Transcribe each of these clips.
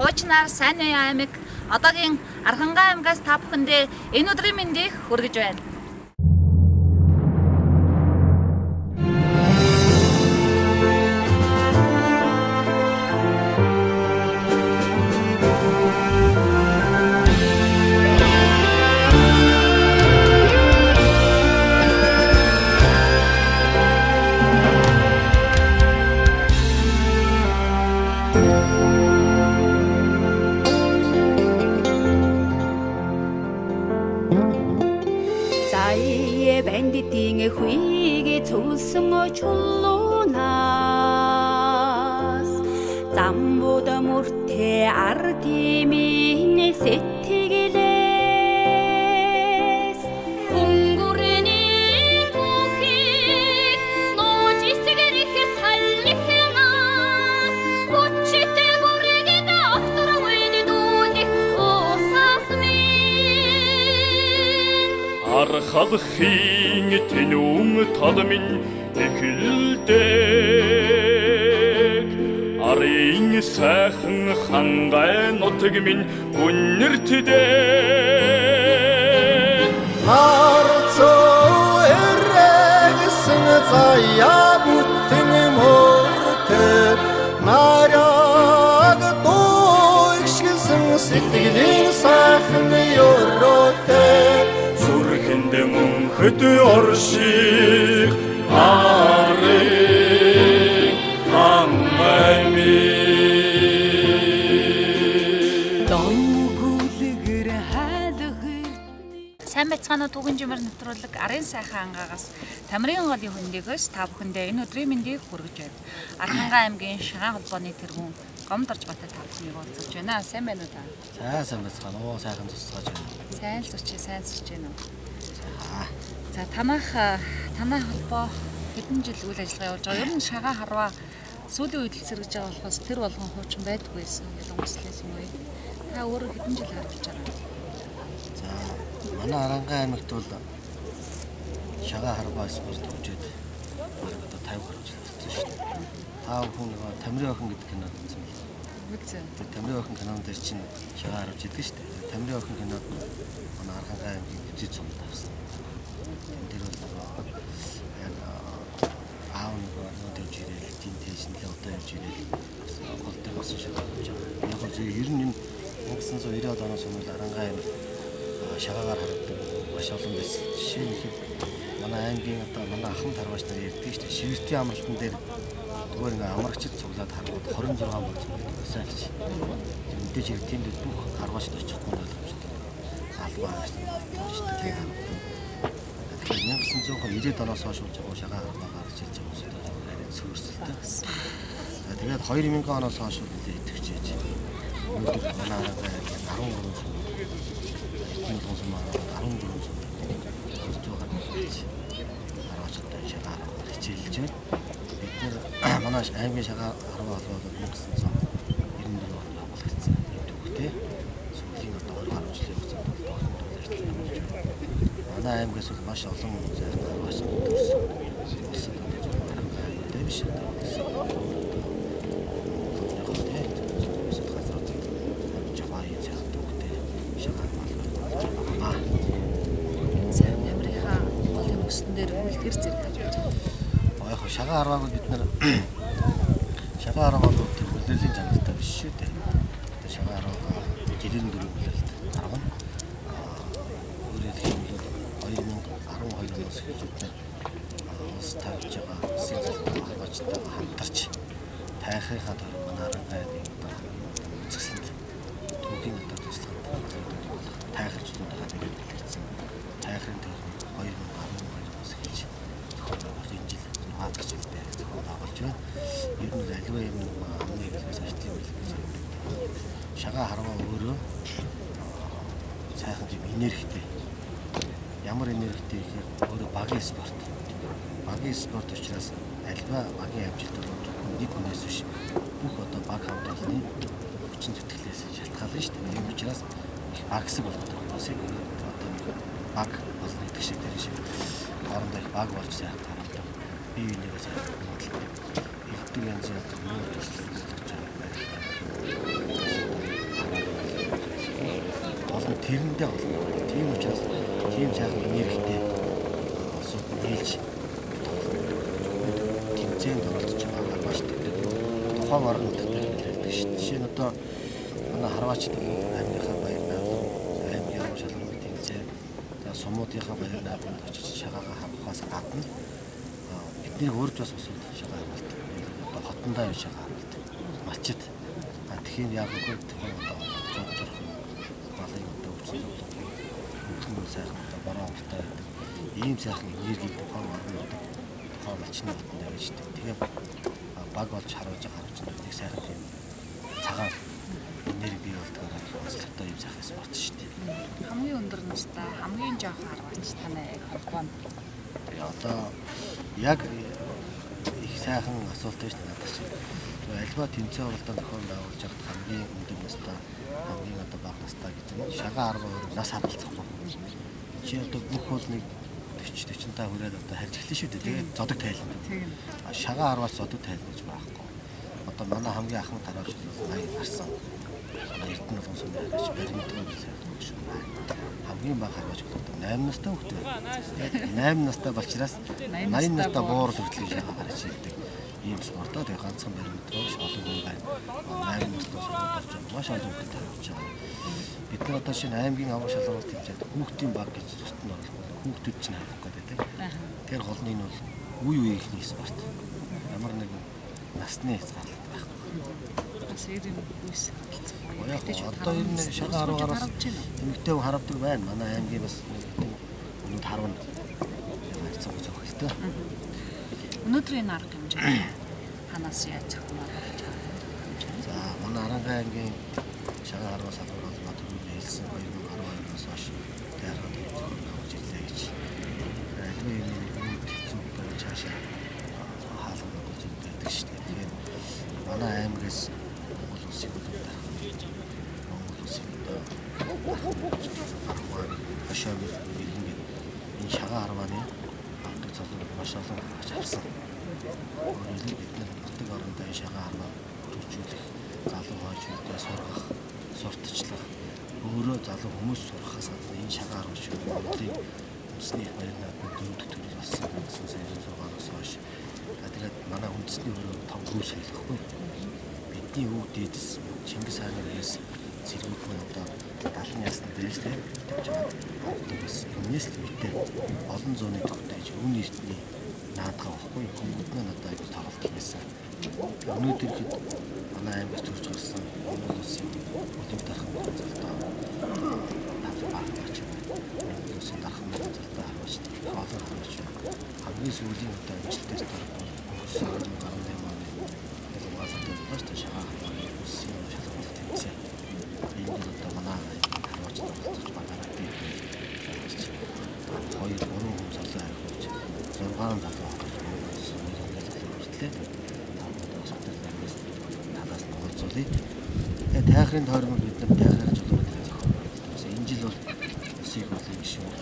Дуучнаар сайн аймаг одоогийн Архангай аймгаас та бүхэндээ энэ өдрийн мэндийг хүргэж байна. Бандитийн хүйгээ цугласан чулуунаас замбууд мөртөө ардимийн сэтгэлээс өнгөрний түүхийг ножисгэрх салхинаас хүчтэй бүрийгээ доктор үйдүүлэх усаас Архалхийн тэнүүн тал минь эхэлдэг Арын сайхан хангай нутаг минь үнэртдэг Арцоо эрэгсэн заяа бүтэн мөртөө нараг дойгшгсэн сэтгэлийн сайхан ёроотэй Мөнхөд орших арыг хаммайми Дөнгөлгөр хайлгэр Сайн байцгаана уу түгэн жимэр нэвтрүүлэг арын сайхан ангаагаас Тамирын голын хөндөгөөс та бүхэндээ энэ өдрийн мэндийг хүргэж байна. Архангай аймгийн Шагаан холбооны тэргүүн Гомдорж Баттай та бүхнийг уулзаж байна. Сайн байна уу та? Сайн байцгаана уу сайхан цуцгааж байна. Сайн л сууч байна уу? За танай холбоо хэдэн жил үйл ажиллагаа явуулж байгаа. Ер нь Шагаан харваа сүүлийн үед л сэргэж байгаа болохоос тэр болгон хуучин байдгүй байсан. Ялангуяа юм уу? Та өөрөө хэдэн жил харж байгаа? За манай Арангай аймагт бол Шагаан харваа спорт хөгжөөд бараг одоо 50 гаруй жил болсон шүү дээ. Таа хүн нэг Тамирын охин гэдэг кинод үзсэн юм. Үзсэн. Тэр Тамирын охин кинон дээр чинь Шагаан харж идэг шүү дээ. Тамирын охин кинод манай Арангай аймгийн бүжиг цомд авсан. Тэр бол яг аав нэг явж ирэл тийм тэжнэл одоо явж ирэл гол дээр басан Шагаан явж байгаа. Яг л ер нь энэ 1990-ад оноос өмнө Арангай аймаг Шагаагаар харагддаг маш олон байсан. Жишээ нь манай аймгийн одоо манай ахын тарваач нар ярьдаг шүү дээ. Шивэртийн амралтан дээр зүгээр ингээ амрагчид цуглаад харгууд 26 болж байсан гэж. Мэдээж яг тийм л бүх харваачд очихгүй боломжтой. Албаа шүү дээ. 1990-ад оноос хойш болж байгаа Шагаан харваа гарч ирж байгаа хүмүүс арай сөрсөлтэй. Тэгээд 2000 оноос хойш үлээ идэвчээж. Өнөөдөр манай Арангай 13 сум. Энэ тусам 14 сум. Харваачтай Шагаан хичээлж байна. Бид нэр манай аймгийн Шагаан харваа болоод 1994 онд байгуулагдсан. Түүхтэй сүүлийн одоо 20 гаруй жилийн хугацаанд манай аймгаас бол маш олон харваач төрсөн. Улсад одоо биш Тэр зэрэг хаж байна. Яг Шагаан харвааг бид нэр Шагаан харваа бол үлдээлийн жанртай биш шүү дээ. Одоо Шагаан харваа жилийн дөрөв үлдээлт харваа. Өөрөөр хэлбэл 2012 оноос эхэлж улс тавьж байгаа улсын харваачтай хамтарч тайхыхаа төр манай Арангай үзэсгэлэн түүхийн одоо туслахад тайхарчлуудаа тэгээд бэлтгэсэн. Тайхрын төр 2012 оноос эхэлж энэ жил 6 жилдээ болж байна. Ер нь аливаа юм амны хэлээс ажил юм гэж. Шагаан харваа өөрөө сайхан юм энергитэй. Ямар энергитэй гэхээр өөрөө багийн спорт. Багийн спорт учраас аливаа багийн амжилт бол нэг хүнээс биш бүх одоо баг хамт олонны хүчин зүтгэлээс шалтгаална шүү дээ. Тийм учраас их багсаг болдог. Усыг одоо баг болно гэдэг шиг тэр шиг хоорондоо их баг болж сайхан харагдав. Бие биенээ сайхан хөндлөлтэй. Илтгэл янзын одоо муу төсөл хийж байгаа. олон тэрэндээ болно. Тийм учраас тийм сайхан энергитэй сууд нээлж тэмцээнд оролцож байгаа маш тэгдэг. Тухайн орнууд гэдэг шүү дээ. Жишээ нь одоо манай харваачд аймгийнхаа баяр наадам, аймгийн агуу шалгуур тэмцээн, за сумуудынхаа баяр наадамд очиж шагаагаа харахаас гадна бидний өөрч бас усууд шагаа харуулдаг. Одоо хотондоо явж шагаа харуулдаг. Малчид. Тэгэхээр яг үгүй тухайн одоо зов зурх балын одоо өвчнөд хүмүүс сайхан одоо бороо уртай байдаг. Ийм сайхан энерги тухайн орнууд тухайн малчны хотонд явж байдаг. Тэгээ баг болж харуулж нэг сайхан тийм цагаан энерги бий болдгоор онцлогтой юм сайхан спорт шүү дээ. Хамгийн өндөр настай, хамгийн жоох харваач танай яг холбоонд. Одоо яг их сайхан асуулт байж надад шиг. Альва тэмцээн уралдаанд зохион байгуулж байгаад хамгийн өндөр настай, хамгийн одоо бага настай гэж нэг шагаа 12 нас хадгалцахгүй. Чи одоо бүх бол нэг 40-45 хүрээд одоо харж эхлэн шүү дээ. Тэгээд зодог тайлна. Шагаа 10-аас зодог тайлна гэж байхгүй. Одоо манай хамгийн ахмад таравч бол 80 гарсан. Эрдэнэ болгон сүмээр харж баримтгаа билээ шүү. Хамгийн бага харваач бол 8 настай хүүхдээ. 8 настай болчраас 80 настай буурал хүртэл шагаа гарч ирдэг. Ийм спортоо тэгээ ганцхан баримтраа биш олон хүн байна. 8 настай сургууль орж маш олон хүүхэд тавьж байгаа. Бид нар одоо шинэ аймгийн агуу шалгуур тэмцээнд хүүхдийн баг гэж зөст нь оруулах. Хүүхдүүд чинь харах гэдэг. Тэр гол нь энэ бол үе үеийнхний спорт. Ямар нэгэн насны хязгаарлалт байхгүй. Бас ирэн үс хэлцэх. Одоо ер нь шагаа 10 гараас эмэгтэй хүн харагдаг байна. Манай аймгийн бас өнөд харвна. Харцаг зохилтой. Өнөөдрийн арга хэмжээ ханаас яаж зохиомоор болж байгаа юм? За манай Аранхай аймгийн шагаа 10 салбар бол модерн хэлсэн 2012-оос хойш таарах зохион байгуулж ирлээ гэж. Альвын юм зүг байж хаашаа хаалгад үзүүл байдаг шүү дээ. Тэгээд манай аймгаас Монгол улсын хөдөлгөөн Монгол улсын ашааг иргэн энэ шагаа 10-ны авдаг цалин маш олон гарч авсан. Өөрөөр бид нутаг орондоо шагаа 10 хөгжүүлэх, залуу хойчуудаа сургах, сурталчлах, өөрөө залуу хүмүүс сурахаас гадна энэ шагаа 10 шиг өөрийн үндэсний баярнаад дөрөвдөг төрөл болсон гэсэн сайн сургаараас хойш. Тэгээд манай үндэсний өөрөө том хөөс хэлэхгүй. Бидний өвөг дээдэс Чингис хаанаас зэргүүд маань одоо 70-ны ясны дээрс тавьж байгаа. Тэгээс энэс л үүтэй олон зууны тогтоож үн эрдний наадах байхгүй хүмүүс маань одоо их тоглолт хийсэн. Өнөөдөр хэд манай аймагт төрж гарсан Монгол улсын өдөг дархан залтаа тавбаа гэж Монгол улсын дархан залтаа харж байгаа. Хамгийн сүүлийн одоо амжилттай стар бол 1918 оны Улаанбаатар болоод шагаа улсын шалгалт тэмцээн. Энэ бол одоо манай харваач тоглож байгаа тийм. Хоёр гурван хүн залуу харьцаж 6 залуу надаас нууцуулъя. Тэгээ тайхрын тойрмог бид нар тайхрын жолооч зохион байгуулсан. Энэ жил бол усыг болын гişүүн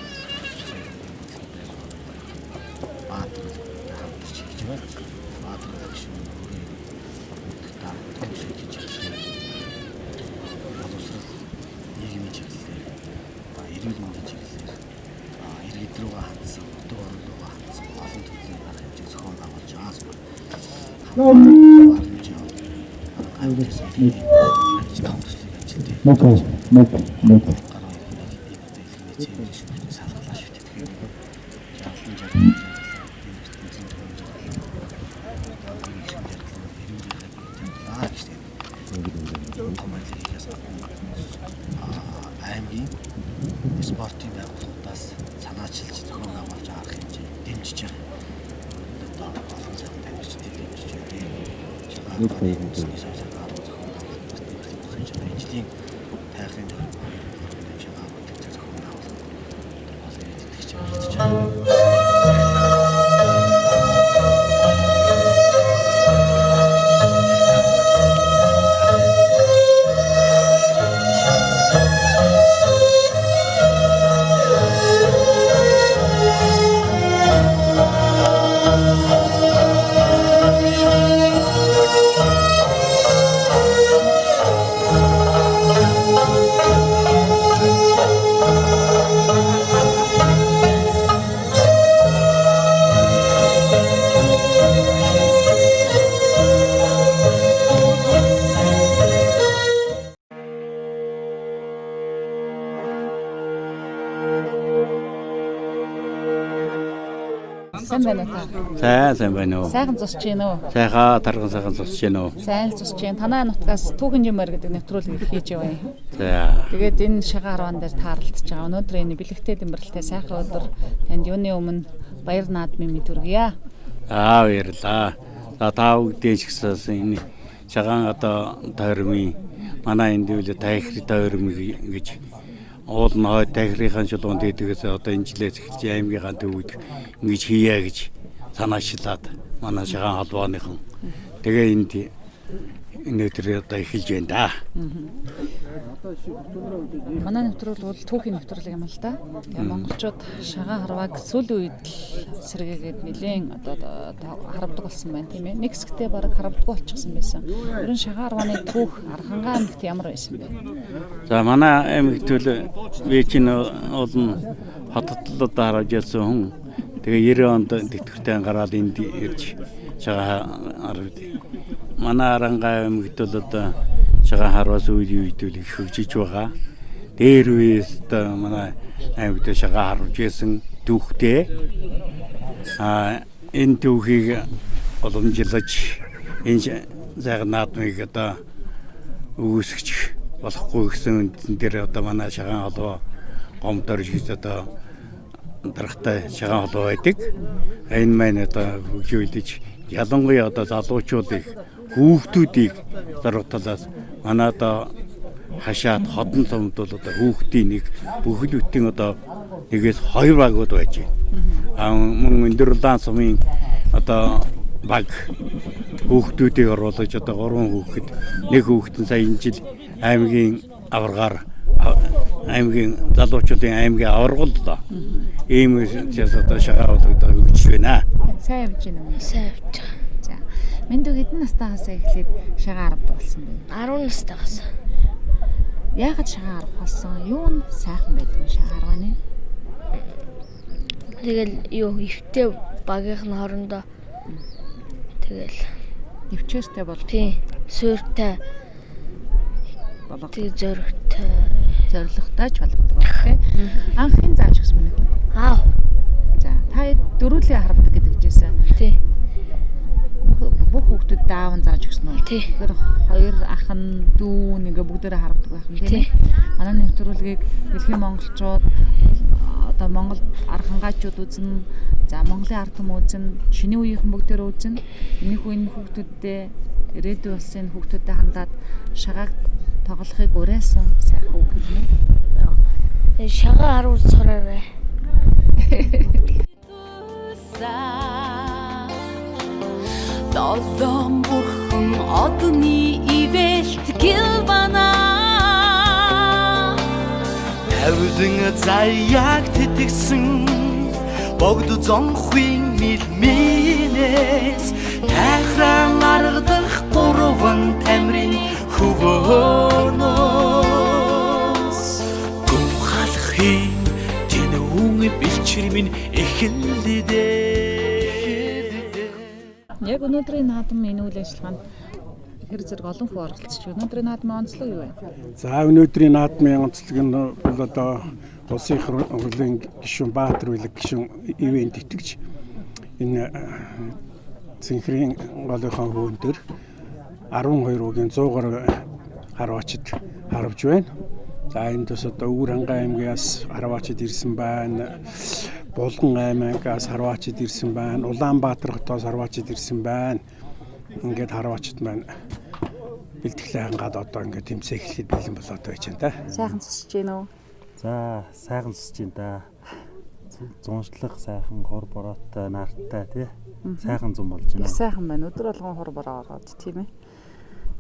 Баатар хамтарч хийж байна. Баатар гişүүн өөрийн таа төгсөж хийж байна. Боловсрол нийгмийн чиглэлээр эрүүл мэндийн чиглэлээр иргэд рүүгээ хандсан, өдөг орон руугаа хандсан олон төрлийн арга хэмжээ зохион байгуулж байгаас байна. Аймгийн спортын байгууллагаас санаачилж зохион байгуулж байгаа хэмжээ дэмжиж байгаа. Одоо олон сайхан тамирчдыг дэмжиж байгаа. Шагаа үндэсний савсар гаргаж зохион байгуулж байгаа. Ижлийн тайхрын шагаа бүтэц зохион байгуулалт олон идэвхтэй хийж байгаа. Сайн байна уу та? Сайн байна уу? Сайхан зусч гин үү? Тарган сайхан зогсож байна уу? Сайн л зусч гин. Танай нутгаас түүхэн жимээр гэдэг нэвтрүүлгийг хийж яваа юм. За. Тэгээд энэ шагаа харван дээр таарлаж байгаа. Өнөөдөр энэ бэлэгтэй дэмбэрэлтэй сайхан өдөр танд юуны өмнө баяр наадмын мэд хүргье. Баярлаа. За та бүгдээ ч гэсэн энэ шагаан одоо тойрмын манай энэ дэвлэ тайхрын тойрмыг гэж уул нь хойд тайхрынхаа шулуунд дэдгээс одоо энэ жилээс эхэлж аймгийнхаа төвд ингэж хийя гэж санаачлаад манай шагаан холбооныхон тэгээ энд өнөөдөр одоо эхэлж байна да. Манай нэвтрүүл бол түүхийн нэвтрүүлэг юм л да. Тэгээ монголчууд шагаан харвааг сүүлийн үед сэргээгээд нэлээд одоо харамдаг болсон байна тийм ээ. Нэг хэсэгтээ бараг харамддаг болчихсон байсан. Ер нь шагаан харвааны түүх Архангай аймагт ямар байсан бэ? За манай аймагт би чинь олон хотодлоод харж ялсан хүн. Тэгээ 90 онд тэтгэвртэй гараад энд ирж шагаан харвад. Манай Архангай аймагт бол одоо шагаан харваас үеийн үед л их хөгжиж байгаа. Дээр үеэс одоо манай аймагт шагаан харвж байсан түүхтэй. Энэ түүхийг уламжилж энэ зайг наадмыг одоо үүсгэж болохгүй гэсэн үндсэн дээр одоо манай шагаан холбоо гомдорж гэж одоо дарахтай шагаан холбоо байдаг. Энэ маань одоо хөгжүүлж ялангуяа одоо залуучуудыг хүүхдүүдийг зориулталаас манай одоо хашаад ходон цомд бол одоо хүүхдийн нэг бүхэл бүтэн одоо нэгээс 2 багууд байж байна. Мөн өндөр улаан сумын одоо баг хүүхдүүдийг оруулж одоо 3 хүүхэд нэг хүүхэд нь сая энэ жил аймгийн аваргаар аймгийн залуучуудын аймгийн аваргаллаа. Ийм учраас одоо шагаа одоо хөгжиж байна. Сайн явж байна уу? Сайн явж байгаа. За. Мэндүү хэдэн настайгаас эхлээд шагаан харвдаг болсон бэ? 10 настайгаас. Яагаад шагаан харвах болсон? Юу нь сайхан байдгүй шагаан харваны? Тэгэл өвтэй багийнх нь хоорондоо тэгэл Нэвчээстэй бол тий суурьтай болох. тий зоригтой Зоригтой ч болгодог байх тийм. Анхын зааж өгсөн мөн үү? аа За, та дөрүлээ харвдаг гэдэг жийсэн. тий Бүх хүүхдүүд даавн зааж өгсөн үү? Тий. Тэгэхээр 2 ах нь дүү ингээ бүгдээрээ харвдаг байх юм тийм. Манай нэвтрүүлгийг дэлхийн монголчууд одоо Монгол архангайчууд үзэн, за Монголын ард түмэн үзэн, шинэ үеийнхэн бүгдээр үзэн, энэхүү энэ хүүхдүүдтэй ирээдүйн улсын хүүхдүүдэд хандаад шагааг тоглохыг уриалсан сайхан үг юм уу? шагаа харуул цораарай. Долоон бурхан одны ивэлт гилбана Тавилан заяаг тэтгсэн богд зонхын милминээс тахран аргадах 3 тамирын хөвөнөөс гүнхалхын тэнүүн бэлчэр минь эхэллээ. Яг өнөөдрийн наадам энэ үйл ажиллагаанд хэр зэрэг олон хүн оролцож байна. Өнөөдрийн наадмын онцлог юу вэ? За өнөөдрийн наадмын онцлог нь бол одоо улсын их хурлын гишүүн Баатар Улиг гишүүн ивент итгэж энэ цэнхрийн голынхаа хөвөн дээр 12 үгийн 100 гаруй харваачид харвж байна. За энэ дэс одоо Өвөр Хангай аймгаас харваачид ирсэн байна. Булган аймагаас харваачид ирсэн байна. Улаанбаатар хотоос харваачид ирсэн байна. Ингээд харваачид маань бэлтгэлээ хангаад одоо ингээд тэмцээн эхлэхэд бэлэн болоод байж байна та. Сайхан цусж гин үү? За сайхан цусж байна да. Зуншлах сайхан хор бороотой нартай тий. Сайхан зам болж байна. Их сайхан байна. Өдөр болгон хор бороо ороод тийм ээ.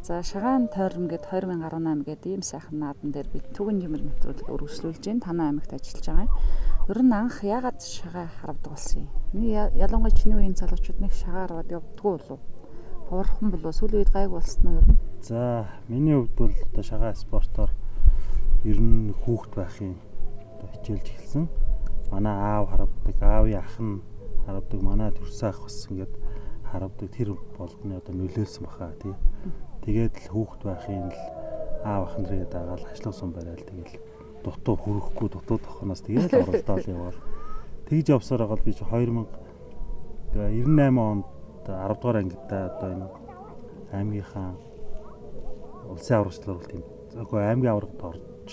За шагаан тойром гээд 2018 гээд ийм сайхан наадам дээр би түгэн жимэр нэвтрүүлэг өргөжлүүлж байна. Танай аймагт ажиллаж байгаа юм. Ер нь анх яагаад шагаа харвдаг болсон юм? Ялангуяа чиний үеийн залуучууд нэг шагаа харваад явдггүй болов? Ховорхон болов? Сүүлийн үед гайг болсон уу ер нь? За миний хувьд бол одоо шагаа спортоор ер нь хүүхэд байхын одоо хичээлж эхэлсэн. Манай аав харвдаг, аавын ах нь харвдаг, манай төрсөн ах бас ингээд харвдаг. Тэр болгоны одоо нөлөөлсөн баха тий. Тэгээд л хүүхэд байхын л аав ах нэрээ дагаал ажлын сум барайл тэгэл дутуу хүрхгүй дутуу тохоноос тэгэл оролдоод явал тэгж явсаар байгаа би чи 2010 98 онд 10 дугаар ангидаа одоо энэ аймгийнхаа улсын аврагчлаар үлдээн. Аймгийн аврагт орж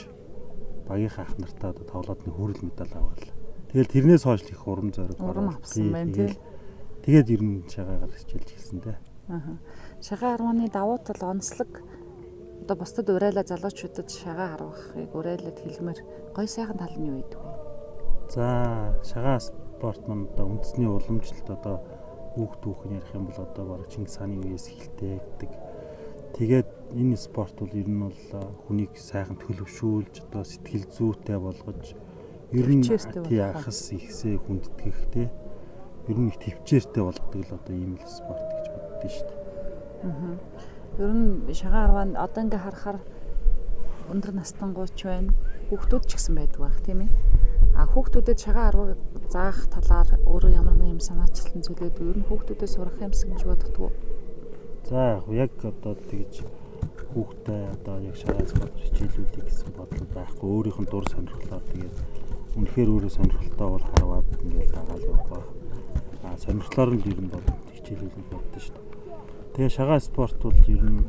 багийнхаа ах нартаа одоо тоглоодны хүрэл медаль аваал. Тэгэл тэрнээс хойш их урам зориг авсан байна тий. Тэгээд ер нь шагаагаар хичээлж эхэлсэн дээ. Шагаа харваны давуу тал онцлог одоо бусдад урайлаа залуучуудад шагаа харвахыг урайлаад хэлмээр гоё сайхан тал нь юу байдаг вэ? За шагаа спорт маань одоо үндэсний уламжлалт одоо хүүхдүүхэн ярих юм бол одоо бараг Чингис хааны үеэс эхэлтэй гэдэг. Тэгээд энэ спорт бол ер нь бол хүнийг сайхан төлөвшүүлж одоо сэтгэл зүйтэй болгож ер нь яхас ихсээ хүндэтгэх те ер нь их төвчээртэй болгодог л одоо ийм л спорт гэж боддоо шүү дээ. Ер нь шагаа харваанд одоо ингээ харахаар өндөр настангууч байна. Хүүхдүүд ч гэсэн байдаг байх тийм ээ. Хүүхдүүдэд шагаа харваг заах талаар өөрөө ямар нэгэн санаачлалын зүйлүүд ер нь хүүхдүүдэд сурах юмсан гэж боддгоо. За яг одоо тэгж хүүхдээ одоо яг шагаа спорт хичээлүүлэх гэсэн бодол байхгүй. Өөрийнх нь дур сонирхлоо тэгээд үнэхээр өөрөө сонирхолтой бол харваад ингээл дагаал явах. Сонирхлоор нь ер нь бол хичээлүүлэх боддоо шүү дээ. Тэгээ шагаа спорт бол ер нь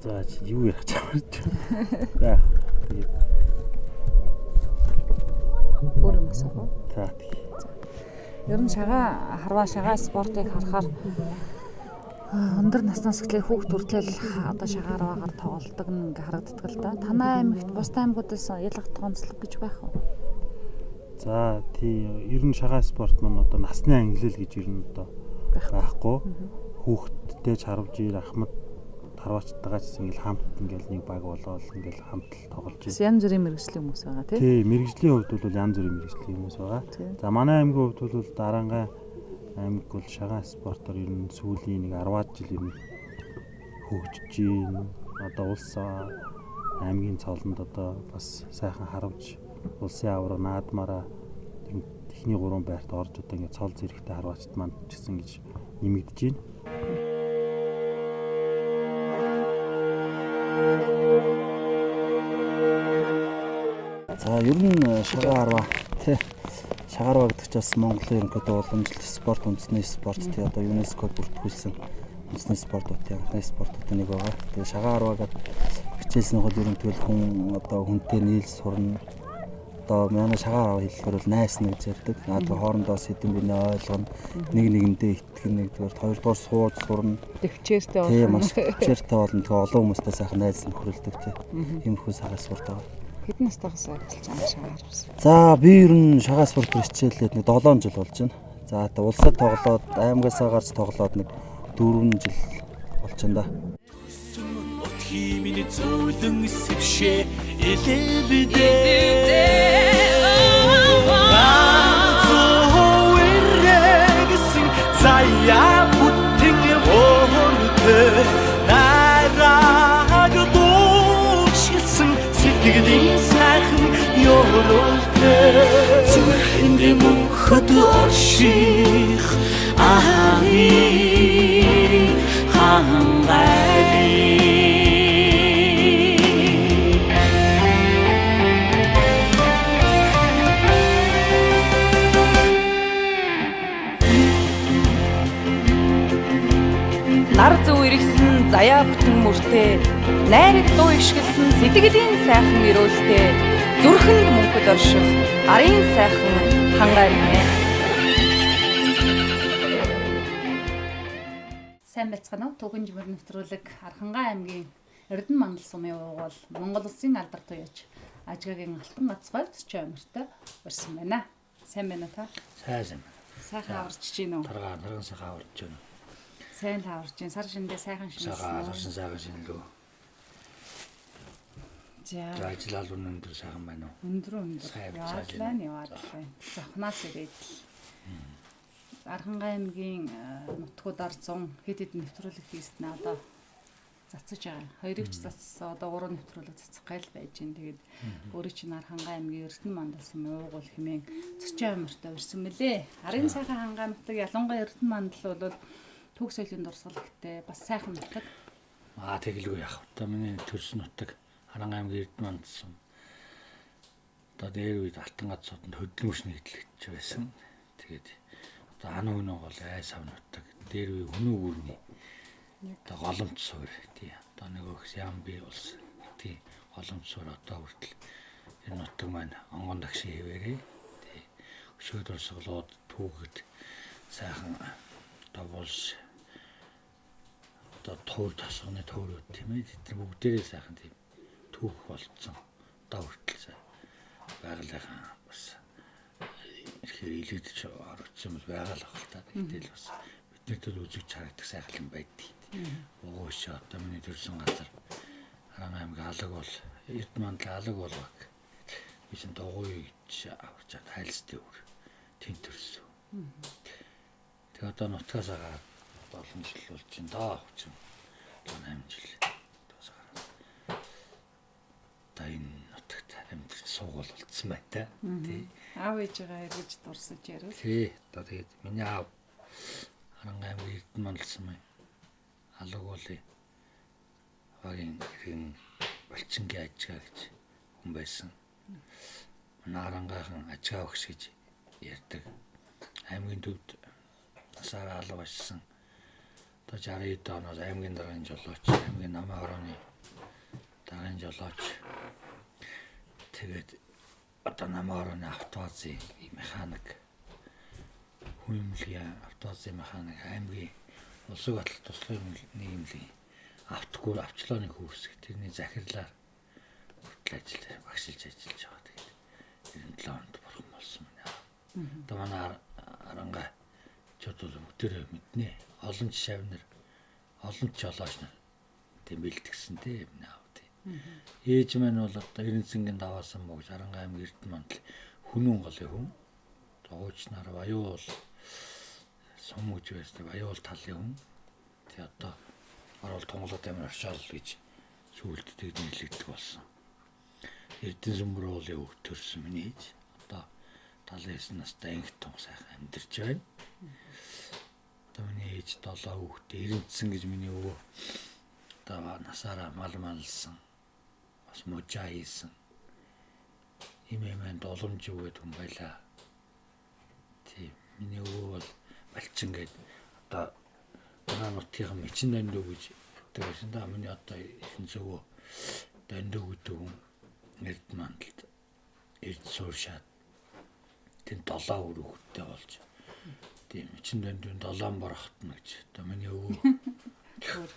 за юу ярих гэж байна. Тэгээд өөр юм асуух. За. Ер нь шагаа харваа шагаа спортыг харахаар өндөр наснаас эхлээ хүүхд хүртэл одоо шагаа харваагаар тоглодог нь ингээ харагддаг л да. Танай аймагт бусдын аймагуудаас ялгах онцлог гэж байх уу? За тий ер нь шагаа спорт маань одоо насны ангилал гэж ер нь одоо байхгүй. Хүүхдтэй чарвж ир ахмад харваачтайгаа ч ингээл хамт ингээл нэг баг болоод ингээл хамт л тоглож байна. Янз бүрийн мэргэжлийн хүмүүс байгаа тий. Тий мэргэжлийн хувьд бол янз бүрийн мэргэжлийн хүмүүс байгаа. За манай аймгийн хувьд бол Дарангай аймаг бол шагаа спортоор ер нь сүүлийн нэг 10-аад жил ер нь хөгжиж байна. Одоо улс аймгийн цолонд одоо бас сайхан харавж улсын авраг наадмаараа техний 3 байрт орж одоо ингээд цол зэрэгтэй харваачт маань ч гэсэн гэж нэмэгдэж байна. За ер нь шагаа харваа тий шагаа харваа гэдэг чинь бас Монголын ерөнхийдөө уламжлалт спорт үндэсний спорт тий одоо ЮНЕСКО бүртгүүлсэн үндэсний спортуудын анхны спортуудын нэг байгаа. Тэгээ шагаа харваа гэдэг хичээлсэн хол ерөнхийдөө хүн одоо хүнтэй нийлж сурна. Одоо манай шагаа харваа хэлэхээр бол найсна гэж ярьдаг. Наадмын хоорондоо сэдэв бинэ ойлгоно. Нэг нэгэндээ итгэх нэгдүгээр хоёрдугаар сууж сурна. Төвчээртэй болно. Тийм маш төвчээртэй болно. Тэгээ олон хүмүүстэй сайхан найзлан хүрэлдэг тий. Иймэрхүү шагаа спорт байгаа. Хэдэн настайгаас ажиллаж байгаа шагаа харвсан? За би ер нь шагаа спорт хичээлээд нэг 7 жил болж байна. За одоо улсад тоглоод аймагасаа гарч тоглоод нэг 4 жил болж байна да. Химийн зөөлөн сэвшээ элэбдээ зоорэгсэн заяа бүтгэн хөөртэй нараг дуушсан сэтгэлийн сайхан ёролтой зүрхэнд мөнхөд орших ахи хангай Нар зөв иргсэн заяа бүтэн мөртэй найраг дуу ишгэлсэн сэтгэлийн сайхан өрөөлтэй зүрхэнд мөнхөд орших арын сайхан хангай нэ. Сайн байцгаана уу? Түүхэн жимэр нэвтрүүлэг Архангай аймгийн Эрдэнэ мандал сумын уугуул Монгол Улсын алдар туяач Ажгагийн алтан гац говьд чамртай урьсан байна. Сайн байна та? Сайн. Сайхан аварч чинь үү? Тарган сайхан аварч байна. Сайн л аварч чинь сар шиндээ сайхан шинжилсэн. Сайхан шинэлөө. За ажил өндөр сайхан байна уу? Өндөр. Яваад байна. Завхнаас ирээд Архангай аймгийн нутгуудаар 100 хэд хэдэн нэвтрүүлэг хийснэ одоо цацж байгаа. Хоёрыг ч цацсан одоо 3 нэвтрүүлэг цацах гайл байж гин. Тэгээд өөрөө чинь Архангай аймгийн Эрдэнэ мандал сумын уугуул хэмээн 40 амартай урьсан мөлий. Арын сайхан хангай нутаг ялангуяа Эрдэнэ мандал бол төг соёлын дурсгалтай бас сайхан нутаг. Тэгэлгүй яах вэ? Миний төрсөн нутаг Архангай аймгийн Эрдэнэ мандал сум. одоо дээр үед алтан газрууданд хөдөлмөрч нэглэж байсан. Тэгээд одоо хан өнөө гол ай савнууддаг дээр үе өнөө гүрний одоо голомт суур тий одоо нөгөө ям би улс тий голомт суур одоо хүртэл энэ нутаг маань онгон дагшин хэвээрээ тий өшөөд урсгалууд түүхэд сайхан одоо булш одоо туур тасганы туурууд тийм ээ тэд бүгдээрээ сайхан тийм түүх болцсон одоо хүртэл сайн байгалийнхаа бас ихээр илэгдэж орчихсон юм байгаа л баг л та. Гэтэл бас биднэрт л үзэж харагдах сайхан юм байдгийг. Угууш одоо миний төрсэн газар Харан аймгийн алаг бол Эрдманлын алаг болваг. Биш дугуй гэж авч чад хайлстай өөр тэнд төрсөн. Тэгээ одоо нутгаас агаад олон жил болж байна даа хүчин 8 жил. Одоо энэ нутагт амьдарч суугуул болцсон байна та. Тий. Аав ээжигээ эргэж дурсаж ярил. Тий. Одоо тэгээд миний аав Харан аймгийн Эрдманлсан мэй алаг уулын багийн хэрэг Болчингийн ажгаа гэж хүн байсан. Наарангайхан ажгаа өгс гэж ярьдаг. Аймгийн төвд насаараа алга болсон. Одоо 60 оноос аймгийн даргын жолооч, аймгийн намын хорооны даргын жолооч. Тэгээд одоо намын хорооны автовазын механик, хүнэмлэгийн автовазын механик, аймгийн улсын батлах туслахын нийгэмлэгийн автогүй авчлооны хөөсг тэрний захирлаар хүртэл ажиллаж багшилж ажиллаж байгаа. Тэгээд 97 онд бурхан болсон юм. Одоо манай Арангай чод бол өтөрөө мэднэ. Олон шавнар, олон жолооч нар тийм бэлтгэсэн тийм наа тийм. Ээж маань бол одоо Эренцэнгийн даваасан мөгж Арангай аймгийн Эрдэнэманлын хүнүүн голын хүн. Догуучнаар Баяуул сум гэж байсан. Баяуул талын хүн. Тэгээ одоо орол Тунгалаг аймгийн оршоол гэж сүүлд тэгээд нэрлэгдэх болсон. Эрдэнэ сүмбөрөөлийн өг төрсөн миний ээж. Одоо 79 настай инх том сайхан амьдарч байна. Одоо миний ээж 7 хүүхдээ Эренцэн гэж миний өвөө одоо насаараа мал малсан. Бас мужаа хийсэн. Имэмэн доболомж өгөөд хүн байлаа. Тийм. Миний өвөө бол Балчин гээд одоо манай нутгийн Мэчин дандуу гэж гэдэг байсан да. Миний одоо ихэнх өвөө дандуу гэдэг хүн Эрдэнэманлд эрд сууршаад тэнд 7 хүүхэдтэй болж тийм Мэчин дандуунд 7 борохтно гэж. Одоо миний өвөө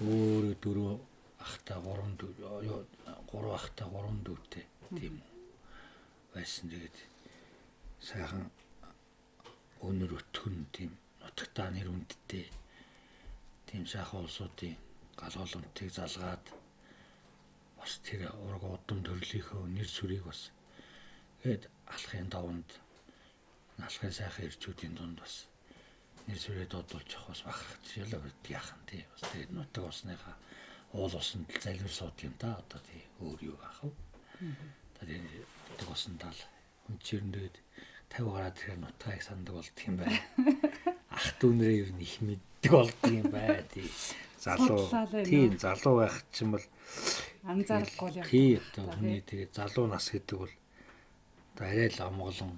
өөрөө 4 ахтай 3 ахтай 3 дүүтэй тийм байсан. Тэгээд сайхан өнөр өтгөн тийм нутагтаа нэр үндтэй тийм сайхан улсуудын галуулмтыг залгаад бас тэр ураг удам төрлийнхөө нэр сүрийг бас гээд алхын давнд алхын сайхан ирчүүдийн дунд бас нэр сүрээ додуулж явах бас бахархаж ялаа гэдэг яхан тий бас тэгээд нутаг усныхаа уул усанд залбир сууд юм да одоо тий өөр юу ах вэ? Тэгээд нутаг усандаа л хүн чирэндээд 50 гараад тэгэхээр нутгийг сандаг болдго юм байна. Ах дүүнрээ ер нь их мэддэг болдго юм бай тий. Залуу байх чинь бол анзаарахгүй юм. Тий одоо хүний тэгээ залуу нас гэдэг бол одоо арай л амгалан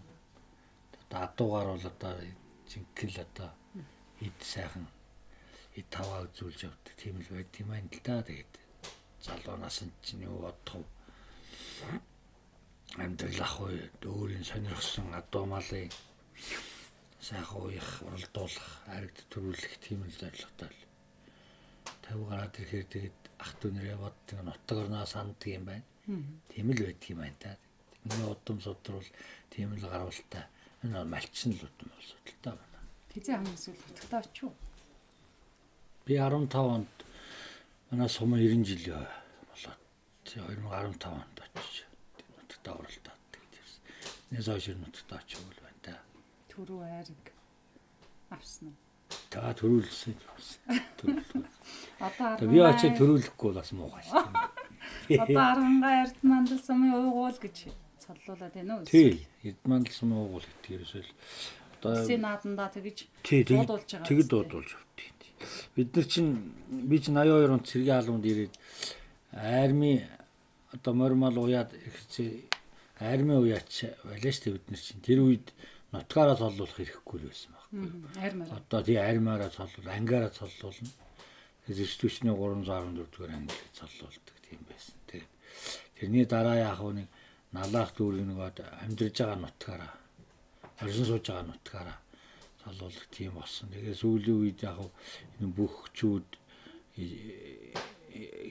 одоо адуугаар бол одоо жинхэнэ л одоо ид сайхан ид таваа үзүүлж явдаг тийм л байд юм байна л да. Тэгээд залуу нас чинь юу бодох вэ? Амьдрах үе өөрийн сонирхсон адуу малын сайхан уух, уралдуулах, аригд төрүүлэх тийм л зорилготой л 50 гараад ирэхээр тэгээд ах дүү нэрээ боддог нутаг орноо санддаг юм байна. Тийм л байдаг юм байна та. Миний удам судар бол тийм л гарвалтай. Энэ бол малчин л удам асуудалтай байна. Тэзээ хамгийн сүүл нутагтаа очив. Би 15 онд манай сум 90 жил болоод 2015 онд очиж нутагтаа оролдоод тэгээд ирсэн. Нээс хойш нутагтаа очивол байна та. Төрөө айраг авсан уу? Та төрүүлсэн. Одоо би очиж төрүүлэхгүй бас муухай шүү дээ. Одоо Арангай Эрдэнэманлын сумын уугуул гэж цоллуулаад байна уу? Тий, Эрдэнэманлын сумын уугуул гэдэг ерөөсөө л одоо Сенатанда тэгж дуудуулж байгаа. Тэгж дуудуулж авт. Бид нар чинь би чинь 82 онд цэргийн албанд ирээд арми одоо мормал уяад ирэх армийн уяач байлаа шүү дээ бид нар чинь. Тэр үед нутгаараа цоллуулах хэрэггүй л байсан баг. Одоо тий армиараа цоллуул, ангиараа цоллуулна. Зэвсдүүчний 314 дугаар анги цоллуулдаг тийм байсан. Тэгээд тэрний дараа яг нэг налаах дүүрэг нэг амьдарж байгаа нутгаараа орсон сууж байгаа нутгаараа цоллуулах тийм болсон. Тэгээд сүүлийн үед яг энэ бүх чүүд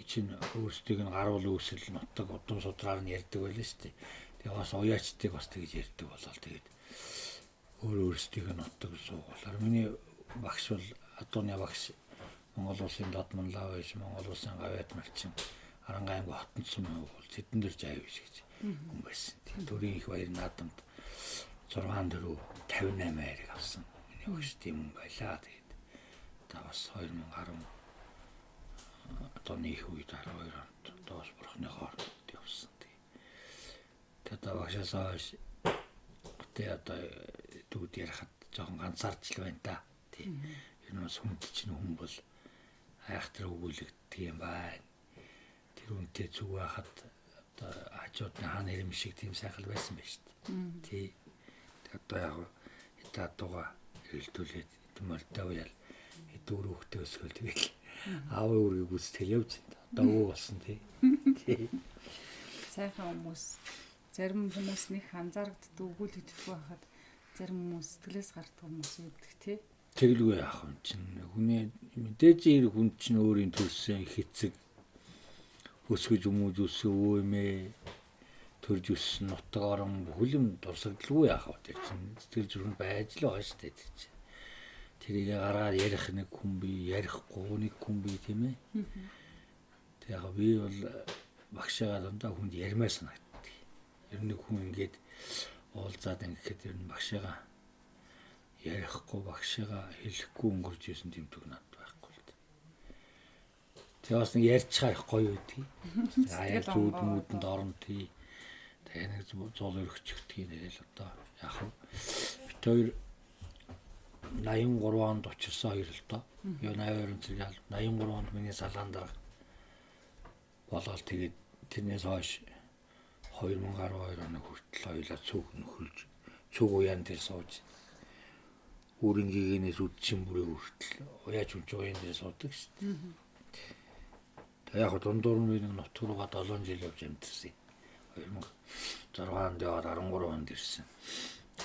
чинь өөрсдийг нь гаруул үүсэл нутаг удам судраар нь ярьдаг байлаа шүү дээ. Тэгээ бас уяачдыг бас тэгж ярьдаг болол тэгээд өөрсдийг нь нутаг суугуулаар миний багш бол адууны багш Монгол улсын Додмонлаа байж Монгол улсын Гавьяд малчин Аранга аймгийн Хотонцсон бол Цэдэн дээр жаа биш гэж хүн байсан. Төрийн их баяр наадамд 6/4 58 хайрыг авсан. Миний багш тийм хүн байлаа. Тэгээд та бас 2010 одооны их үед 12 онд доос бурхны хооронд явсан. Тэгээд багшаасаа тэгээ одоо дүүд ярахад жоохон ганцаарч л байна та. Тийм. Энэ бас хүнд чинь хүн бол айхтар өгүүлэгддэг юм байна. Тэр үнтэй зүг байхад одоо хажуудны хааны хэрэм шиг тийм сайхал байсан байж шүү дээ. Тий. Одоо яг хятадууга хэлдүүлээд мөрдөө уяал дүүр хөхтэй өсгөл тэгэл аавын үргийг үстэл явж байна. Одоо өвөө болсон тий. Тий. Сайхан хүмүүс зарим хүмүүс нэг анзаарагддаг өгүүлэгддэг байхад зарим хүмүүс сэтгэлээс гардаг хүмүүс үүдэг тий. Тэглгүй яах юм чинь хүний мэдээж ирэх хүн чинь өөрийн төрсөн хэцэг өсгөж өмөж өсөө өөмээ төрж өссөн нутаг орон бүхэл юм дурсагдлгүй яах вэ тэр чинь сэтгэл зүрхэнд байж л байгаа шүү дээ тэр чинь тэрийг гараад ярих нэг хүн бий ярихгүй нэг хүн бий тийм ээ тэг яг би бол багшаа дандаа хүнд ярмаар санагддаг ер нь хүн ингээд уулзаад ингээд ер нь багшаа ярихгүй багшаа хэлэхгүй өнгөрч ирсэн тийм төг надад байхгүй л дээ. Тэгээ бас нэг ярьж харах гоё үгүй. Аяа зүуд мөдөнд орон тий. Тэгээ нэг зуул өргөчгдгийг нэрэл одоо яг хөө бит хоёр 83 онд очирсан хоёр л доо. Юу 82 зэрэг 83 онд миний салаан дараа болоод тэгээд тэрнээс хойш 2012 оны хүртэл хоёулаа цүг нөхөлж цүг уян дээр сууж Үрингийн үдшин бүрээ хүртэл уяаж унж уян дээр суудаг шүү дээ. Тэгээ яг дундуур нь нэг нутг руугаа 7 жил явж амьдсан. 2006 онд яваад 13 онд ирсэн.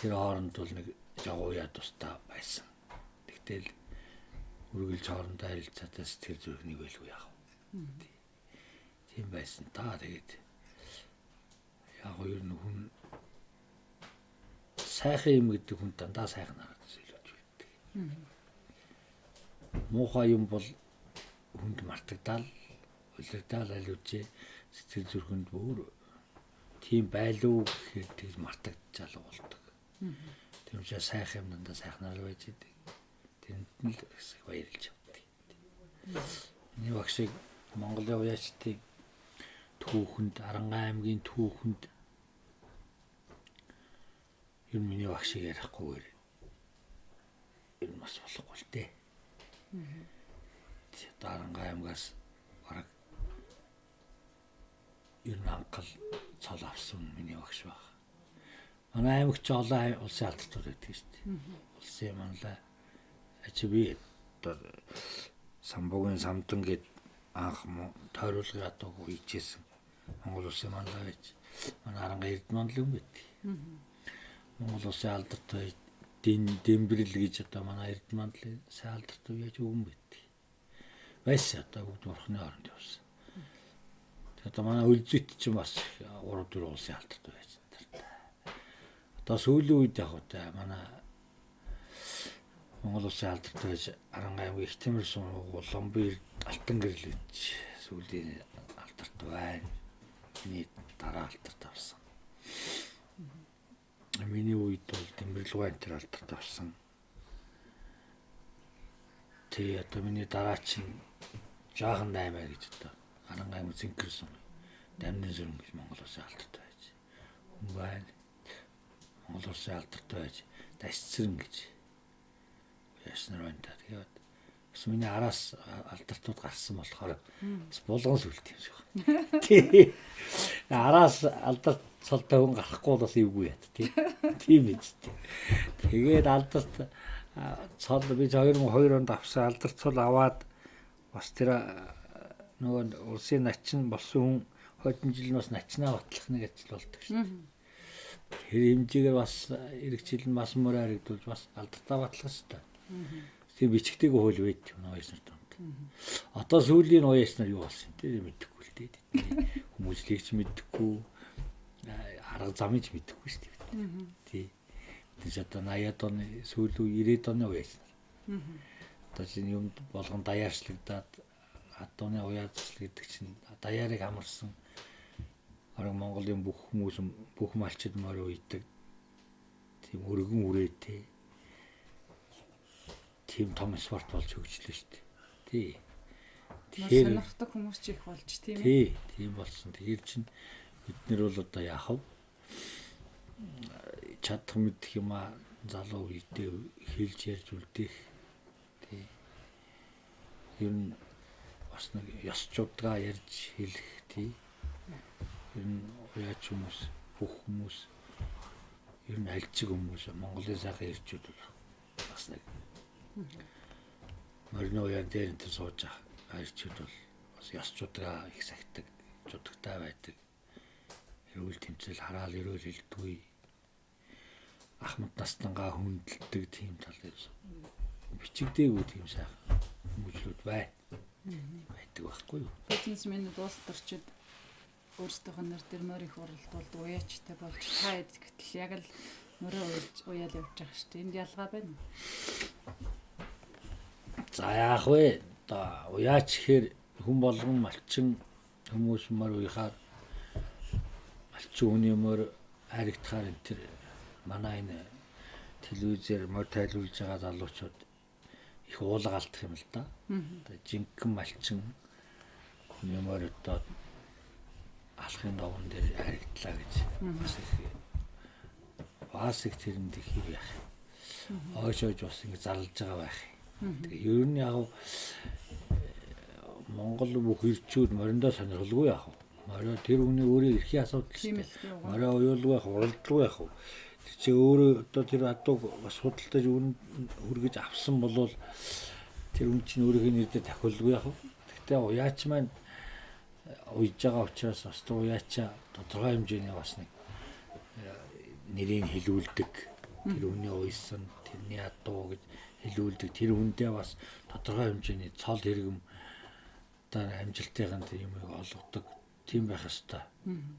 Тэр хооронд бол нэг жоо уяа тустай байсан. Тэгтэл үргэлж хоорондоо харилцаатай сэтгэл зүрхний байлгүй яах вэ? Тийм байсан та тэгээд яг ер нь хүн сайхан юм гэдэг хүн дандаа сайхан хараад зүйл. Муухай юм бол хүнд мартагдал, үлэгдэл алиучээ сэтгэл зүрхэнд бүр тийм байлуу гэхээр тэгж мартагдчихал болдог. Тийм учраас сайхан юм дандаа сайхнаар байж идэг. Тэнд нь л баярлж явдаг. Миний багшиг Монголын уяачдын түүхэнд Аранга аймгийн түүхэнд ер нь миний багшиг ярихгүйгээр энэ бас болохгүй л дээ. Аранга аймгаас бараг ер нь анхал цол авсан миний багш баг. Манай аймагч олон улсын алдартай байдаг шүү дээ. Улсын манлаа ачби одоо самбогийн самдан гээд анх тойруулгын атаг хийжсэн. Монгол улсын манлаа байж манай Аранга Эрдманлын юм байт. Монгол улсын алдартай Дэмбэрэл гэж одоо манай Эрдманлын сайн алдартай яаж өгөн байт. Байсан одоо бүгд бурхны хооронд явсан. Тэгээд одоо манай Үлзэт чинь бас 3-4 улсын алдартай байж таартай. Одоо сүүлийн үед яг одоо манай Монгол улсын алдартай байж Аранга аймгийн Ихтэмэр сургууль Улаанбаатар Алтан гэрэл гэж сүүлийн алдартай байна. Миний дараа алдартай авсан. Миний үед бол Дэмбэрлэгэн тэр алдартай авсан. Тэгээ одоо миний дараа чинь жаахан 8 гэж одоо Аранга аймаг Зинкэрсэн Дамнын сүрэн гэж Монгол улсын алдартай байж. Хүн байна. Монгол улсын алдартай байж Дасцэрэн гэж яснаар байна та. Тэгээд бас миний араас алдартууд гарсан болохоор бас булган сүлт юм шиг байна. Тий. Араас алдарт цолтой хүн гарахгүй бас эвгүй яд тийм үст. Тэгээд алдарт цол би 2002 онд авсан алдарт цол аваад бас тэр нөгөө улсын начин болсон хүн хойдон жил нь бас начнаа батлах нэг ажил болдог шүү дээ. Тэр хэмжээгээр бас эх жил нь бас мөр харагдуулж бас алдартаа батлах шүү дээ. Тийм бичгтэйг хөл байт юм ноёс нарт. Одоо сүүлийн ноёс нар юу болсон тийм мэдэхгүй л дээ. Хүмүүжлийг ч мэдэхгүй арга замыг ч мэдэхгүй шүү дээ. Тийм. Тэр одоо 80-аад оны сүүл үе 90-аад оны ноёс нар. Одоо чинь юм болгон даяарчлагдаад адууны уяадлал гэдэг чинь даяарыг амарсан арга Монголын бүх хүмүүс бүх малчид морь уйдаг тийм өргөн үрээтэй тийм том спорт болж хөгжлөө шүү дээ. Тий. Тэгэхээр сонирхдаг хүмүүс ч их болж тийм ээ. Тийм болсон. Тэгэхээр чинь бид нар бол одоо яах вэ? Чадах мэдэх юм а залуу үедээ хэлж ярьж үлдээх. Тий. Ер нь бас нэг ёсчуудгаа ярьж хэлэх тий. Ер нь уяач хүмүүс бүх хүмүүс ер нь альжиг хүмүүс Монголын сайхан ирчүүд бас нэг морины уяан дээр энэ сууж байгаа ирчүүд бол бас ёсчуудгаа их сахидаг, чудагтай байдаг. Эрүүл тэмцэл хараал эрүүл хэлдэггүй. Ахмад настангаа хүндэлдэг тийм тал дээр бичигдээгүй тийм сайхан хүмүүжлүүд байдаг байхгүй юу? Бизнесмэнүүд улс төрчид өөрсдийнх нь нэр дээр морь их уралдуулд уяачтай болж та гэтэл яг л морь уяал явж байгаа шүү дээ. Энд ялгаа байна уу? За яах вэ? Одоо уяач гэхээр хүн болгон малчин хүмүүс морь уяхаар малчин хүний морь харигдахаар энэ тэр манай энэ телевизээр морь тайлбарлаж байгаа залуучууд их уулга алдах юм л да. Одоо жинхэнэ малчин хүний морь одоо алхын даван дээр харигдлаа гэж бас их тэрэнд их яах. Ойшоож бас ингэ зарлж байгаа байх. Тэгээ ер нь яг Монгол бүх ирчүүд мориндоо сонирхолгүй яах вэ? Морио тэр хүний өөрийн эрхийн асуудал шүү дээ. Морио уйлгүй яах, уралдгүй яах вэ? Тэр чи өөрөө одоо тэр адууг бас худалдаж хүргэж авсан болвол тэр хүн чинь өөрийнхөө нэрдээ тахиулгүй яах вэ? Гэхдээ уяач маань уйж байгаа учраас бас уяачаа тодорхой хэмжээний бас нэг нэрийг хэлүүлдэг. Тэр хүний уйсан, тэрний адуу гэж хэлүүлдэг. Тэр хүндээ бас тодорхой хэмжээний цол хэрэгэм одоо амжилтын юм олгодог. Тийм байх ёстой.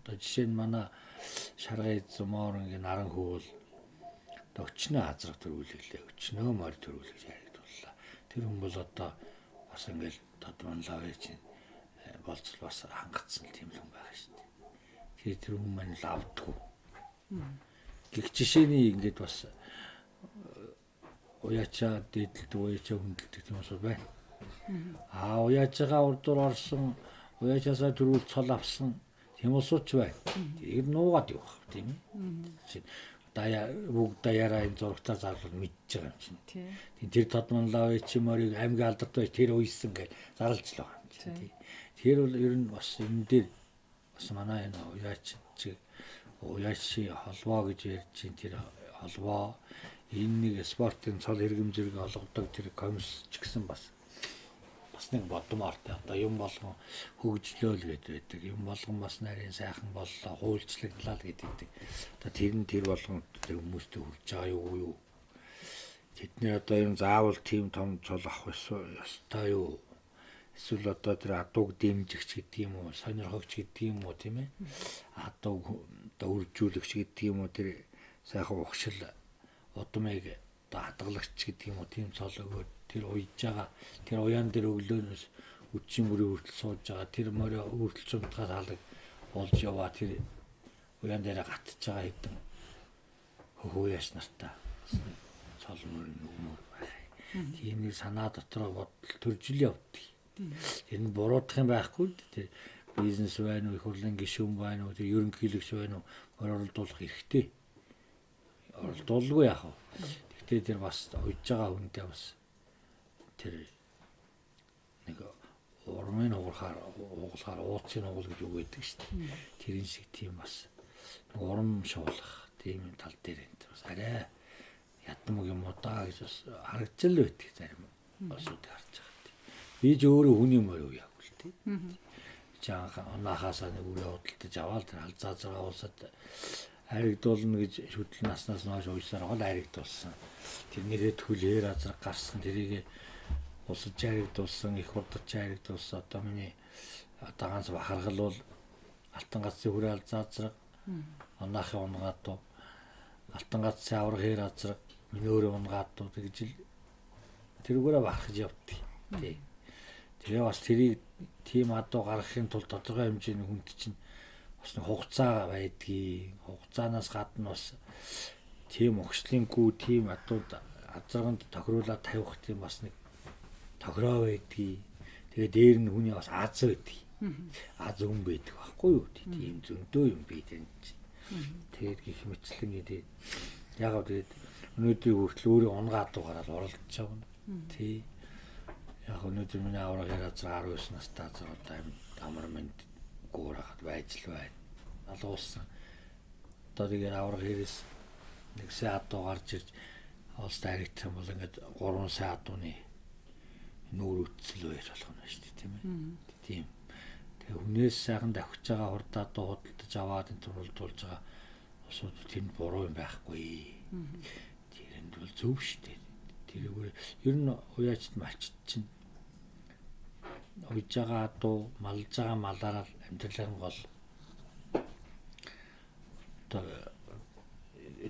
Одоо жишээ нь манай Шаргай Зумоорынгийн наран хүү бол одоо өчнөө хазрах төрүүлэлээ. Өчнөө морь төрүүлж яригдууллаа. Тэр хүн бол одоо бас ингээл тодмонлоо гэж болцол бас хангацсан тийм л хүн байх шүү дээ. Тэгэхээр тэр хүн маань лавдгүй. Гэх жишээний ингээд бас уяачаа дээдэлдэг, уяачаа хүндэлдэг юм уу байна. Уяачаагаа урдуур орсон, уяачаасаа төрүүл цол авсан тийм улсууч байна. Тэр нуугаад явах тийм ээ. Бүгд даяараа энэ зургатаа зарлал мэдж байгаа юм чинь. Тийм тэр тодмонлоо уяачи морийг аймгийн алдарт байж тэр уйсан гэж зарлж л байгаа юм чинь. Тэр бол ер нь бас энэ дээр бас манай энэ уяачи холбоо гэж ярьж чинь тэр холбоо энэ нэг спортын цол хэрэгэмжийг олгодог тэр комисс ч гэсэн бас нэг бодмоортой. Одоо юм болгон хөгжлөө л гэдэг. Юм болгон бас нарийн сайхан боллоо, хуульчлагдлаа л гэдэг. Одоо тэр болгон тэр хүмүүстэй хүрч байгаа юу? Тэдний одоо юм заавал тийм том цол авах ёстой юу? Эсвэл одоо тэр адууг дэмжигч гэдэг юм уу, сонирхогч гэдэг юм уу тийм ээ? Адууг одоо үржүүлэгч гэдэг юм уу тэр сайхан ухшил удмыг одоо хадгалагч гэдэг юм уу тийм цол өгөөд тэр уйж байгаа тэр уяан дээр өглөөнөөс үдшийн бүрийн хүртэл сууж байгаа тэр морь хүртэл цумтгаас халаг болж яваа тэр уяан дээр гатж байгаа хэдэн хөөяш нартаа цол морь нүмөр бай. Тийм нэг санаа дотроо бодол төржил явдаг. Тэр нь буруудах юм байхгүй тэр бизнес байна уу, их хурлын гишүүн байна уу, тэр ерөнхийлөгч байна уу, оролдуулах эрхтэй. Оролдуулгүй яах вэ? Гэхдээ тэр бас уйж байгаа хүнтэй бас тэр нэг урмын уурахаар уугалахаар ууцын угал гэж үг өгдөг шүү дээ. Тэрэн шиг тийм бас урам шуулах тийм тал дээр энэ бас арай ядмаг юм уу даа гэж бас харагдчихл байдаг зарим осуудыг харж байгаа. Би ч өөрөө хүний морь уу яг үл тий. Жаахан онаахаасаа нэг үе худалдаж аваад тэр алзаа зэрэг улсад харигдуулна гэж шүтэл наснаас ноош уйсаар гол харигдуулсан. Тэрнийгээ төлөөр азар гарсан тэрийг улсад харигдуулсан, их хурдч харигдуулсан. Одоо миний даганц бахархал бол алтан гацын хүрээ алзаа зэрэг онаахын унгаатуу алтан гацын авраг хээр азар миний өөрөө унгаатуу тэгж л тэрүүгээрээ бахархаж явдгийг. Тий. Тэгээ бас тэрийг тийм адуу гаргахын тулд тодорхой хэмжээний хүнд чинь бас нэг хугацаа байдгийг, хугацаанаас гадна бас тийм өгшлийнхүү тийм адууд азарганд тохируулаад тавих тийм бас нэг тохироо байдгийг. Тэгээ дээр нь хүний бас аз байдгийг. Аз хүн байдаг байхгүй юу? Тийм зөндөө юм байдаг чинь. Тэгээд гих мэтлэн гэдэг яг гоо тэгээд өнөөдрийг хүртэл өөрөө унгаатуу гараад оролдож байгаа. Тий. Яг өнөөдөр миний авраг яраад 19 настай зэрэг одоо амар мэд гуурахад байж л байна. Алуулсан. Одоо тэгээд авраг хэрэгс нэг сая адуу гарч ирж олстой харагдах юм бол ингээд 3 сая адууны нүүр үтсэл байж болох юм шүү дээ тийм ээ. Тийм. Тэгээ хүнээс сайхан давхиж байгаа хурдаа дуу худалдаж аваад энэ төрүүлдүүлж байгаа усууд тэнд буруу юм байхгүй. Тэрэнд бол зөв шүү дээ. Тэрүүгээр ер нь уяачд малчд чинь уйж байгаа адуу малж байгаа малаараа амьдралын гол одоо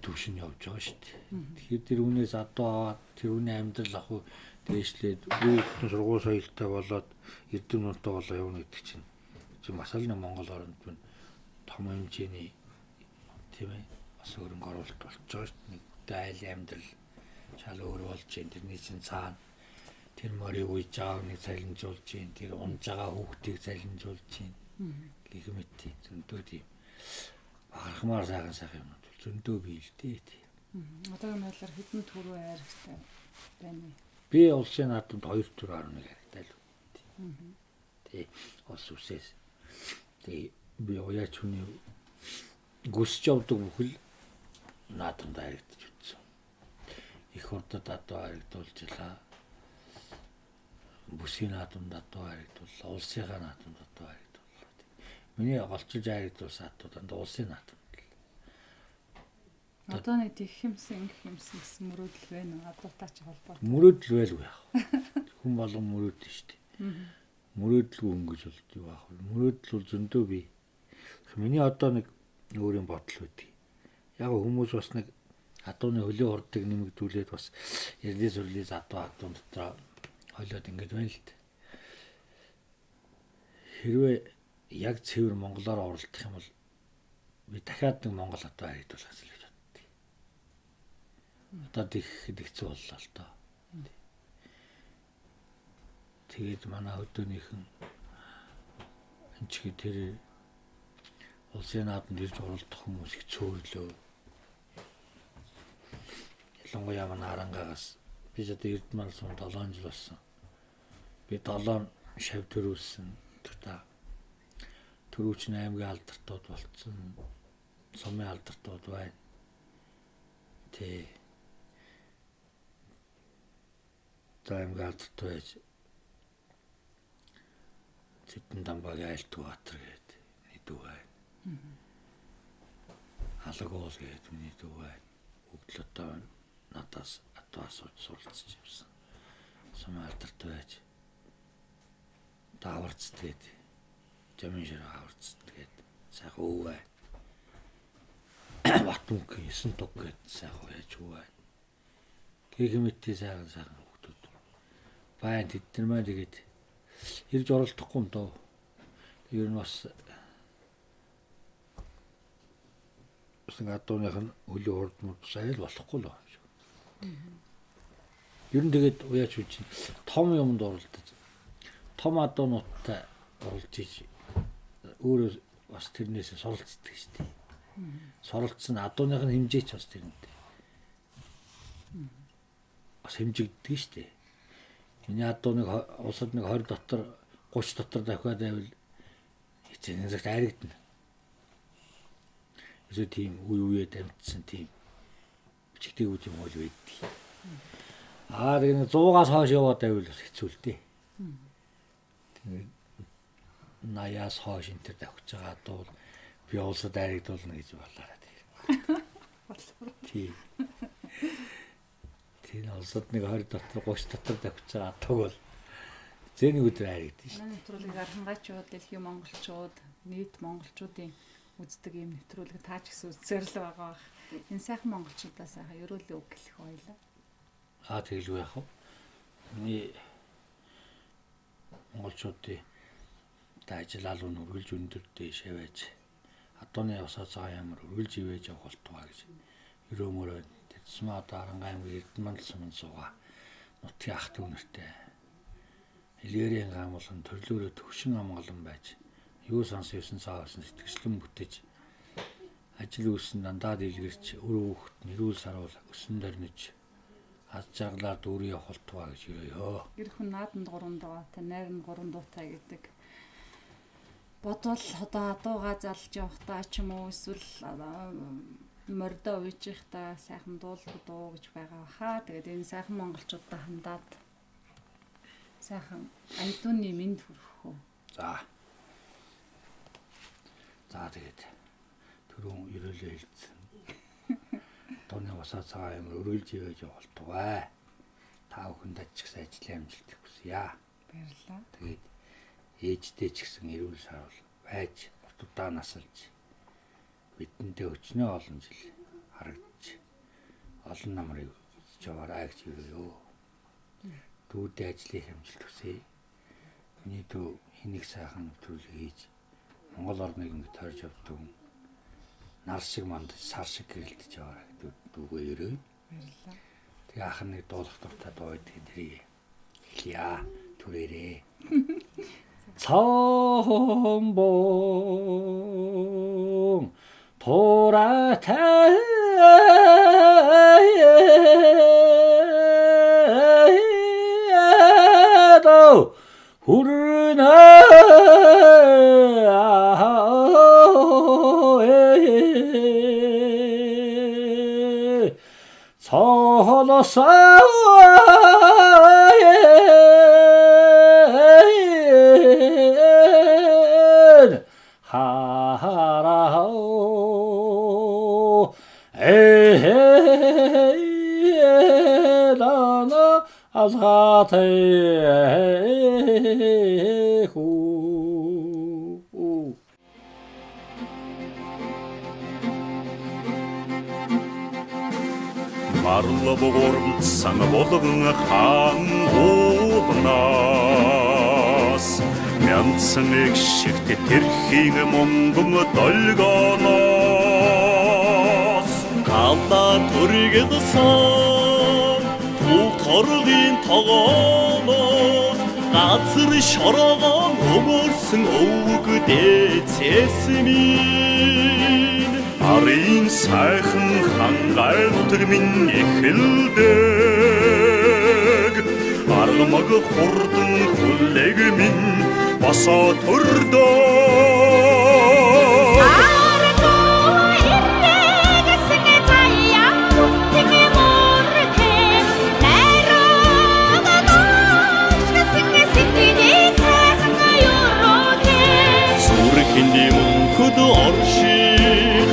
төвшин явж байгаа шүү дээ. Тэгэхээр тэр үнээс адуу аваад тэр үний амьдрал ах уу дээшлээд бүгд сургууль соёлтой болоод эрдэм нуртай болоо явна гэдэг чинь масалны Монгол оронд нь том хэмжээний тийм ээ бас хөрөнгө оруулалт болж байгаа шүү дээ. Нэг айл амьдрал шал өөр болж байна. Тэрний чинь цаана тэр морийг уйж байгаа нэг цалинжуулж байна. Тэр унж байгаа хүүхдийг цалинжуулж байна. Гэх мэт зөндөө тийм бахархмаар сайхан юм бол зөндөө бий л дээ. Одоогийн байдлаар хэдэн төрөө хайртай байна вэ? Би улсын наадамд 2 төр 11 хайртай л. Тий. Улс үсээс. Тий би уяач хүний гүсч явдаг бүхэл наадамд харагдаж үзсэн. Их хурдад адуу харагдуулжлаа. Бүсийн наадамд адуу харагдууллаа. Улсынхаа наадамд адуу харагдууллаа. Миний голчилж харагдуулсан адуу дандаа улсын наадамд. Одоо нэг их хэмсэн гэсэн мөрөөдөл байна уу? Адуутай ч холбоотой. Мөрөөдөл байлгүй яах вэ? Хүн болгон мөрөөдөл шүү дээ. Мөрөөдөлгүй хүн гэж бол юу аах вэ? Мөрөөдөл бол зөндөө бий. Миний одоо нэг өөрийн бодол үүдий. Яг хүмүүс бас нэг адууны хөлөө хурдыг нэмэгдүүлээд бас эрдэнэ сүрлийн адуу дотор хойлоод ингэж байна л дээ. Хэрвээ яг цэвэр монголоор оролдох юм бол би дахиад нэг монгол адуу харагдуулах гэж боддог. Одоо тэгэхэд хэцүү боллоо л доо. Тэгээд манай хөдөөнийхэн энэ ч тэр улсын наадамд ирж оролдох хүмүүс их цөөрлөө. Ялангуяа манай Арангаагаас би одоо Эрдмал сум 7 жил болсон. Би 7 шав төрүүлсэн. Төрүүч аймгийн алдартууд болцсон. Сумын алдартууд байна. Тэ аймгийн алдартууд байж Цэдэн Дамбагийн Айлтгүй Баатар гэдэг нэг дүү байна. Халагуул гэдэг миний дүү байна. Бүгд л одоо надаас адуу асууж суралцж явсан. Сумын алдарт байж даварц тэгээд жамин ширээ аварц тэгээд сайхан өвөө байна. Батмүнх 9 туг гэдэг сайхан яаж өвөө байна. Гэх мэтийн сайхан хүмүүс байна. Тэд нар маа тэгээд ирж оролдохгүй юм доо. Ер нь бас адууных нь хөлөө хурдмууд сайл болохгүй л байна шүү. Ер нь тэгээд уяач үуч том юмд оролдож том адуунуудтай оролж иж өөрөө бас тэрнээс суралцдаг шүү дээ. Суралцсан адууных нь хэмжээч бас тэрнтэй. Бас хэмжигддэг шүү дээ. Миний адууныг улсад нэг 20 дотор 30 дотор давхиад байвал эцэг зэрэгт айрагдана. Эсвэл тийм үе дамжсан тийм бичгтэйгүүд юм бол байдаг. Тэгээд 100-аас хойш яваад байвал хэцүү л дээ. Тэгээд 80-аас хойш энэ төр давхиж байгаа бол би улсад айрагдуулна гэж болоорой. Тийм. Тийм улсад нэг 20 дотор 30 дотор давхиж байгаа бол зэний өдөр айрагдана шүү. Манай нэвтрүүлгийг архангайчууд, дэлхийн монголчууд, нийт монголчуудын үздэг юм нэвтрүүлэг таа ч гэсэн үзсээр л байгаа бах. Энэ сайхан монголчуудаа сайхан ерөөлөө үг хэлэх байлаа. Тэгэлгүй яах вэ? Миний монголчуудын ажиллал нь үргэлж өндөр дэшээ байж адууны усаа цагаан ямар үргэлж ивэж явах болтугай гэж өрөөмөрөө тэсмэ одоо Арангааймгийн Эрдэнэмандал сумын сууга нутгийн ах дүү нартай Илгэрийн гамуулан төрлөөрөө төвшин амгалан байж юу сонсон 9 цаа 9 сэтгэслэн бүтэж ажил үйлсэн дандаа дэлгэрч өрөө хөхт нэрүүл саруул өсөн дөрнөж аз жаргалаар дүүрэн явах болтугай гэж өрөөё. Гэр хүн нааданд 3 дуутай, найранд 3 дуутай гэдэг. Бодвол одоо адууга залж явахдаа ч юм уу эсвэл мордоо уйжихтаа сайхан дуу гэж байгаа хаа. Тэгээд энэ сайхан монголчуудаа хандаад сайхан айдууны мэнд хүрэх үү. За тэгээд түрүүн ерөөлөө хэлсэн. Тооны усаа цагаан ямар өргөлж ивэж явах болтугай. Та бүхэнд ажигсан ажлын амжилт хүсье. Баярлалаа. Тэгээд ээжтэй ч гэсэн эрүүл саруул байж утудаа насалж бидэндээ өчнөө олон жил харагдж олон намрыг үзэж яваарай гэж өрөөё. Дүүдээ ажлын амжилт хүсье. Миний дүү энийг сайхан нэвтрүүлэг хийж Монгол орныг ингэ тойрж явдаг нар шиг мандаж сар шиг гэрэлтэж яваарай дүүгөө өрөөё. Баярлалаа. Тэгээ ах нэг дуулах дуртай дуу байдаг тэрийг хэлье. Түрээрээ. Цомбон 토라타도 후르나 서로서 하라오 에헤라나 아사테후 Марлабогормцсан болгон хаан уунаас Мянцсан их шигт тэрхийн монгон долгоноос Галда түргэдсэн Түг торгийн тогоноос Газар шорогон өмөрсөн өвгдээ цэсмин Арын сайхан хангай нутаг минь эхэлдэг Аргамаг хурдан хүлэг минь босоо төрдөө Зүрхэнд мөнхөд орших